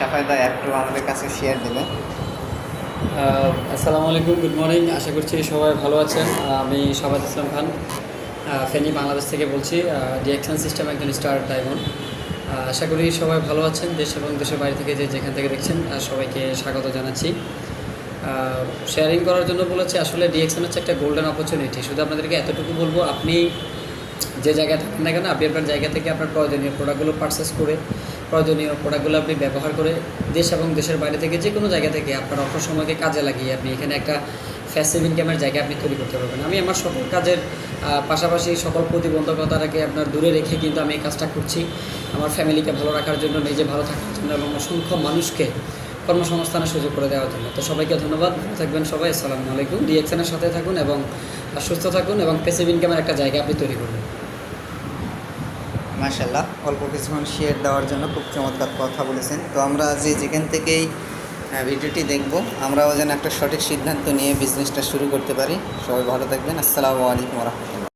সাফায়দা একটু আমাদের কাছে শেয়ার দেবেন। আসসালামু আলাইকুম, গুড মর্নিং। আশা করছি সবাই ভালো আছেন। আমি শাবাজ ইসলাম খান, ফেনী বাংলাদেশ থেকে বলছি। ডিএকশন সিস্টেম একজন স্টার ডায়মন্ড। আশা করি সবাই ভালো আছেন। দেশ এবং দেশের বাইরে থেকে যেখান থেকে দেখছেন সবাইকে স্বাগত জানাচ্ছি। শেয়ারিং করার জন্য বলেছি, আসলে ডিএকশন হচ্ছে একটা গোল্ডেন অপরচুনিটি। শুধু আপনাদেরকে এতটুকু বলবো, আপনি যে জায়গায় থাকেন না কেন, আপনি আপনার জায়গা থেকে আপনার প্রয়োজনীয় প্রোডাক্টগুলো পারচেস করে, প্রয়োজনীয় প্রোডাক্টগুলো আপনি ব্যবহার করে দেশ এবং দেশের বাইরে থেকে যে কোনো জায়গা থেকে আপনার অল্প সময়কে কাজে লাগিয়ে আপনি এখানে একটা ফ্যাসিভ ইনকামের জায়গা আপনি তৈরি করতে পারবেন। আমি আমার সকল কাজের পাশাপাশি সকল প্রতিবন্ধকতাটাকে আপনার দূরে রেখে কিন্তু আমি এই কাজটা করছি আমার ফ্যামিলিকে ভালো রাখার জন্য, নিজে ভালো থাকার জন্য এবং অসংখ্য মানুষকে কর্মসংস্থানের সুযোগ করে দেওয়ার জন্য। তো সবাইকে ধন্যবাদ, ভালো থাকবেন সবাই। আসসালামু আলাইকুম। ডিএকশনের সাথে থাকুন এবং সুস্থ থাকুন এবং প্যাসিভ ইনকামের একটা জায়গা আপনি তৈরি করবেন। মাশাআল্লাহ, অল্প কিছুক্ষণ শেয়ার দেওয়ার জন্য খুব চমৎকার কথা বলেছেন। তো আমরা যেখান থেকেই ভিডিওটি দেখব, আমরাও যেন একটা সঠিক সিদ্ধান্ত নিয়ে বিজনেসটা শুরু করতে পারি। সবাই ভালো থাকবেন। আসসালামু আলাইকুম ওয়া রাহমাতুল্লাহ।